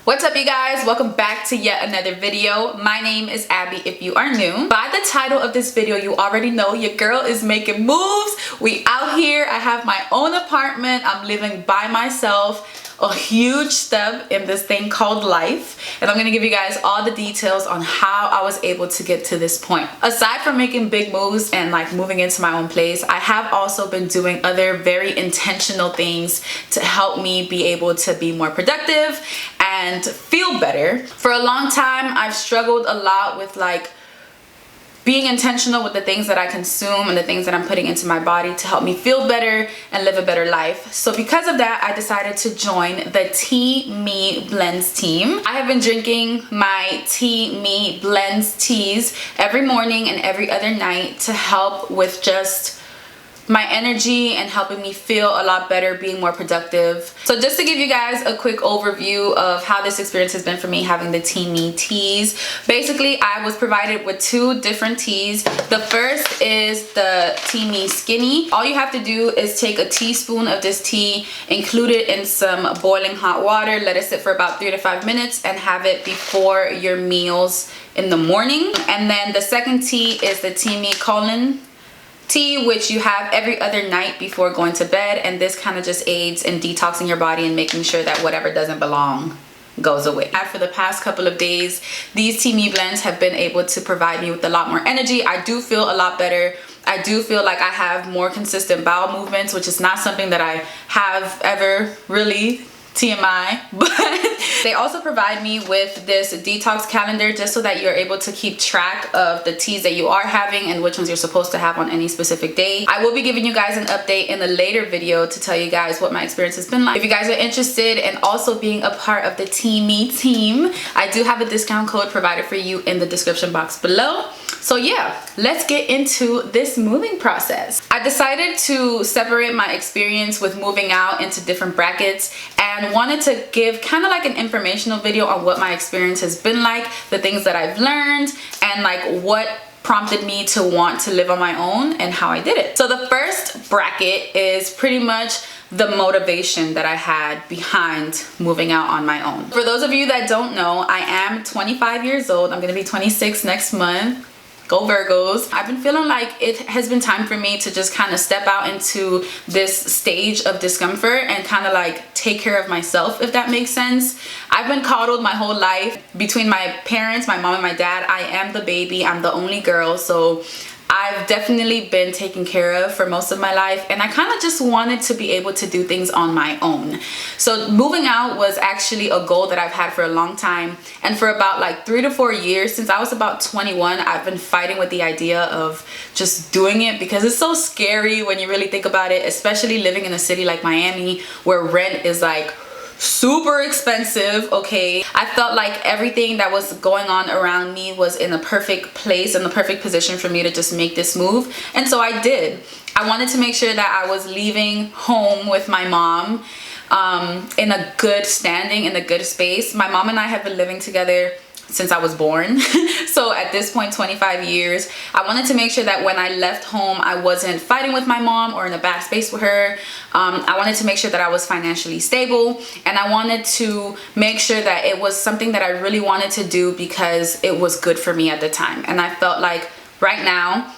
What's up, you guys? Welcome back to yet another video. My name is Abby if you are new. By the title of this video, you already know your girl is making moves. We out here. I have my own apartment. I'm living by myself. A huge step in this thing called life, and I'm gonna give you guys all the details on how I was able to get to this point. Aside from making big moves and like moving into my own place, I have also been doing other very intentional things to help me be able to be more productive and feel better. For a long time, I've struggled a lot with like being intentional with the things that I consume and the things that I'm putting into my body to help me feel better and live a better life. So because of that, I decided to join the TEAMI Blends team. I have been drinking my TEAMI Blends teas every morning and every other night to help with just my energy and helping me feel a lot better, being more productive. So just to give you guys a quick overview of how this experience has been for me having the TEAMI teas. Basically, I was provided with two different teas. The first is the TEAMI Skinny. All you have to do is take a teaspoon of this tea, include it in some boiling hot water, let it sit for about 3 to 5 minutes, and have it before your meals in the morning. And then the second tea is the TEAMI Colon tea, which you have every other night before going to bed, and this kind of just aids in detoxing your body and making sure that whatever doesn't belong goes away. For the past couple of days, these TEAMI blends have been able to provide me with a lot more energy. I do feel a lot better. I do feel like I have more consistent bowel movements, which is not something that I have ever really, TMI, but they also provide me with this detox calendar just so that you're able to keep track of the teas that you are having and which ones you're supposed to have on any specific day. I will be giving you guys an update in a later video to tell you guys what my experience has been like. If you guys are interested in also being a part of the TEAMI team, I do have a discount code provided for you in the description box below. So yeah, let's get into this moving process. I decided to separate my experience with moving out into different brackets and wanted to give kind of like an informational video on what my experience has been like, the things that I've learned, and like what prompted me to want to live on my own and how I did it. So the first bracket is pretty much the motivation that I had behind moving out on my own. For those of you that don't know, I am 25 years old. I'm gonna be 26 next month. Go Virgos. I've been feeling like it has been time for me to just kind of step out into this stage of discomfort and kind of like take care of myself, if that makes sense. I've been coddled my whole life between my parents, my mom and my dad. I am the baby, I'm the only girl, so I've definitely been taken care of for most of my life, and I kind of just wanted to be able to do things on my own. So moving out was actually a goal that I've had for a long time, and for about like 3 to 4 years, since I was about 21, I've been fighting with the idea of just doing it because it's so scary when you really think about it, especially living in a city like Miami where rent is like super expensive. Okay, I felt like everything that was going on around me was in a perfect place and the perfect position for me to just make this move, and so I did. I wanted to make sure that I was leaving home with my mom in a good standing, in a good space. My mom and I have been living together since I was born. So at this point, 25 years, I wanted to make sure that when I left home, I wasn't fighting with my mom or in a bad space with her. I wanted to make sure that I was financially stable, and I wanted to make sure that it was something that I really wanted to do because it was good for me at the time. And I felt like right now,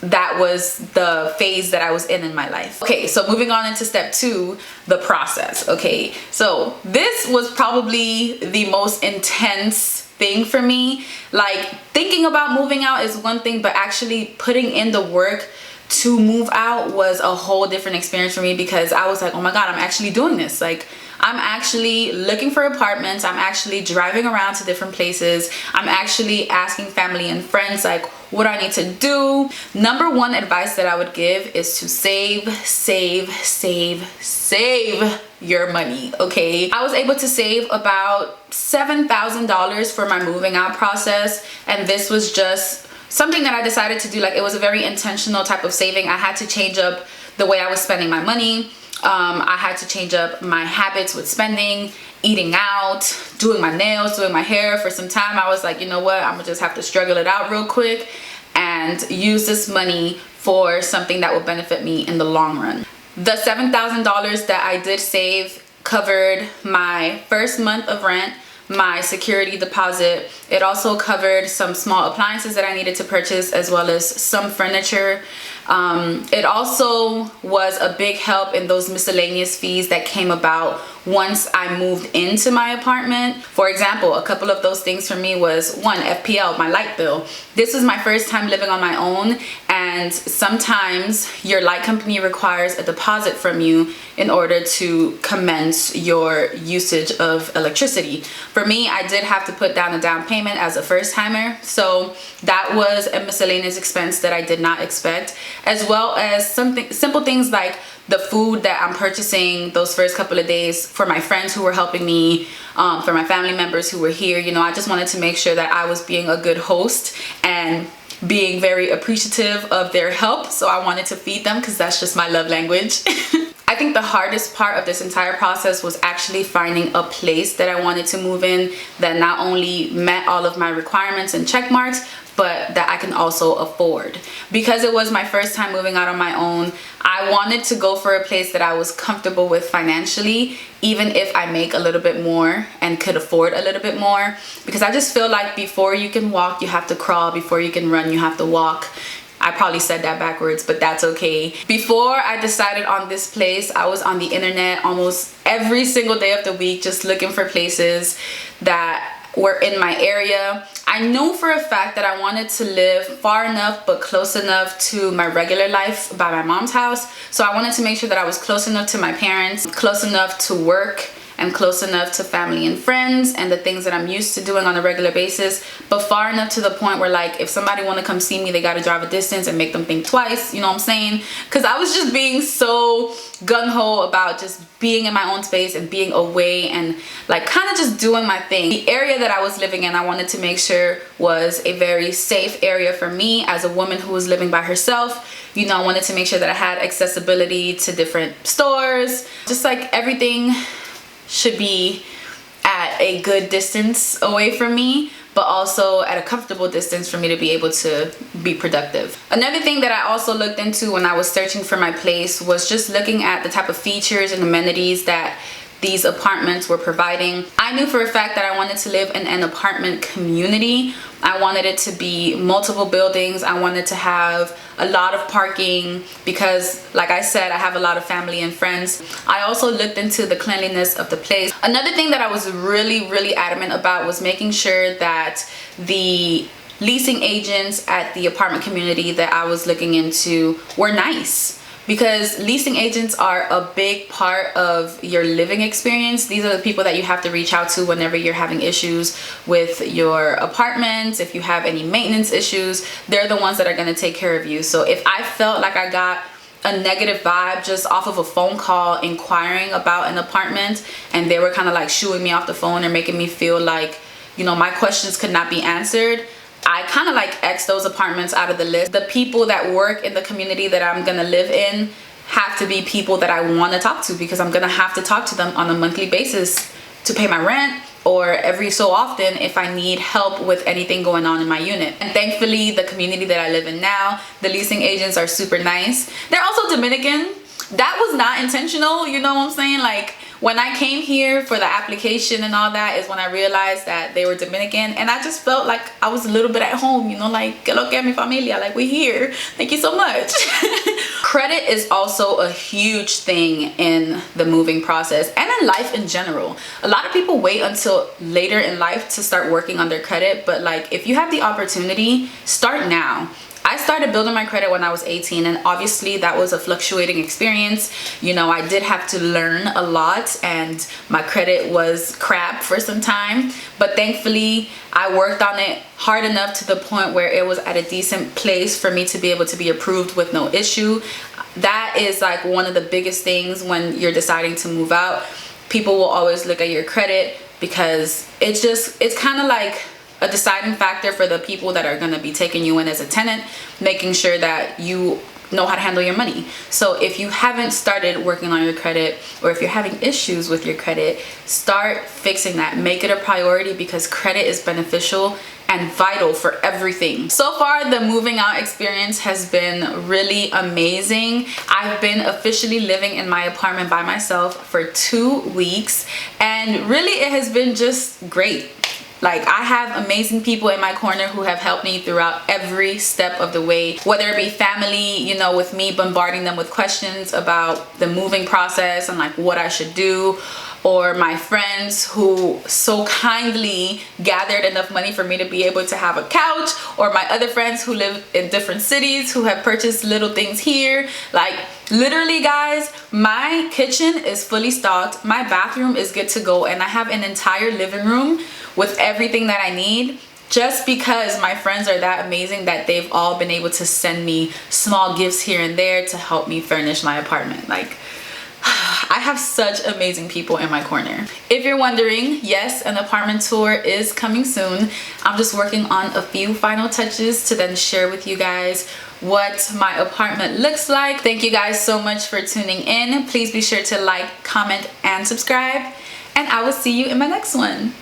that was the phase that I was in my life. Okay, so moving on into step 2, the process. Okay, so this was probably the most intense thing for me. Like, thinking about moving out is one thing, but actually putting in the work to move out was a whole different experience for me, because I was like, oh my god, I'm actually doing this. Like, I'm actually looking for apartments, I'm actually driving around to different places, I'm actually asking family and friends like what I need to do. Number one advice that I would give is to save your money. Okay, I was able to save about $7,000 for my moving out process, and this was just something that I decided to do. Like, it was a very intentional type of saving. I had to change up the way I was spending my money. I had to change up my habits with spending, eating out, doing my nails, doing my hair. For some time, I was like, you know what, I'm gonna just have to struggle it out real quick and use this money for something that will benefit me in the long run. The $7,000 that I did save covered my first month of rent, my security deposit. It also covered some small appliances that I needed to purchase, as well as some furniture. It also was a big help in those miscellaneous fees that came about once I moved into my apartment. For example, a couple of those things for me was, one, FPL, my light bill. This was my first time living on my own, and sometimes your light company requires a deposit from you in order to commence your usage of electricity. For me, I did have to put down a down payment as a first timer, so that was a miscellaneous expense that I did not expect, as well as simple things like the food that I'm purchasing those first couple of days for my friends who were helping me, for my family members who were here. You know, I just wanted to make sure that I was being a good host and being very appreciative of their help. So I wanted to feed them because that's just my love language. I think the hardest part of this entire process was actually finding a place that I wanted to move in that not only met all of my requirements and check marks, but that I can also afford. Because it was my first time moving out on my own, I wanted to go for a place that I was comfortable with financially, even if I make a little bit more and could afford a little bit more. Because I just feel like before you can walk, you have to crawl. Before you can run, you have to walk. I probably said that backwards, but that's okay. Before I decided on this place, I was on the internet almost every single day of the week, just looking for places that were in my area. I knew for a fact that I wanted to live far enough but close enough to my regular life by my mom's house. So I wanted to make sure that I was close enough to my parents, close enough to work, and close enough to family and friends and the things that I'm used to doing on a regular basis, but far enough to the point where, like, if somebody want to come see me, they got to drive a distance and make them think twice, you know what I'm saying? Because I was just being so gung-ho about just being in my own space and being away and like kind of just doing my thing. The area that I was living in, I wanted to make sure was a very safe area for me as a woman who was living by herself. You know, I wanted to make sure that I had accessibility to different stores, just like everything should be at a good distance away from me, but also at a comfortable distance for me to be able to be productive. Another thing that I also looked into when I was searching for my place was just looking at the type of features and amenities that these apartments were providing. I knew for a fact that I wanted to live in an apartment community. I wanted it to be multiple buildings. I wanted to have a lot of parking because, like I said, I have a lot of family and friends. I also looked into the cleanliness of the place. Another thing that I was really adamant about was making sure that the leasing agents at the apartment community that I was looking into were nice. Because leasing agents are a big part of your living experience. These are the people that you have to reach out to whenever you're having issues with your apartment. If you have any maintenance issues, they're the ones that are gonna take care of you. So if I felt like I got a negative vibe just off of a phone call inquiring about an apartment, and they were kind of like shooing me off the phone or making me feel like, you know, my questions could not be answered, I kind of like X those apartments out of the list. The people that work in the community that I'm gonna live in have to be people that I want to talk to, because I'm gonna have to talk to them on a monthly basis to pay my rent, or every so often if I need help with anything going on in my unit. And thankfully, the community that I live in now, the leasing agents are super nice. They're also Dominican. That was not intentional, you know what I'm saying? Like, when I came here for the application and all that is when I realized that they were Dominican, and I just felt like I was a little bit at home, you know, like, que lo que mi familia, like, we're here, thank you so much. Credit is also a huge thing in the moving process and in life in general. A lot of people wait until later in life to start working on their credit, but like, if you have the opportunity, start now. I started building my credit when I was 18, and obviously that was a fluctuating experience. You know, I did have to learn a lot, and my credit was crap for some time, but thankfully I worked on it hard enough to the point where it was at a decent place for me to be able to be approved with no issue. That is like one of the biggest things when you're deciding to move out. People will always look at your credit because it's kind of like a deciding factor for the people that are going to be taking you in as a tenant, making sure that you know how to handle your money. So if you haven't started working on your credit, or if you're having issues with your credit, start fixing that. Make it a priority, because credit is beneficial and vital for everything. So far, the moving out experience has been really amazing. I've been officially living in my apartment by myself for 2 weeks, and really it has been just great. Like, I have amazing people in my corner who have helped me throughout every step of the way, whether it be family, you know, with me bombarding them with questions about the moving process and like what I should do, or my friends who so kindly gathered enough money for me to be able to have a couch, or my other friends who live in different cities who have purchased little things here. Like, literally guys, my kitchen is fully stocked, my bathroom is good to go, and I have an entire living room with everything that I need, just because my friends are that amazing that they've all been able to send me small gifts here and there to help me furnish my apartment. Like, I have such amazing people in my corner. If you're wondering, yes, an apartment tour is coming soon. I'm just working on a few final touches to then share with you guys what my apartment looks like. Thank you guys so much for tuning in. Please be sure to like, comment, and subscribe, and I will see you in my next one.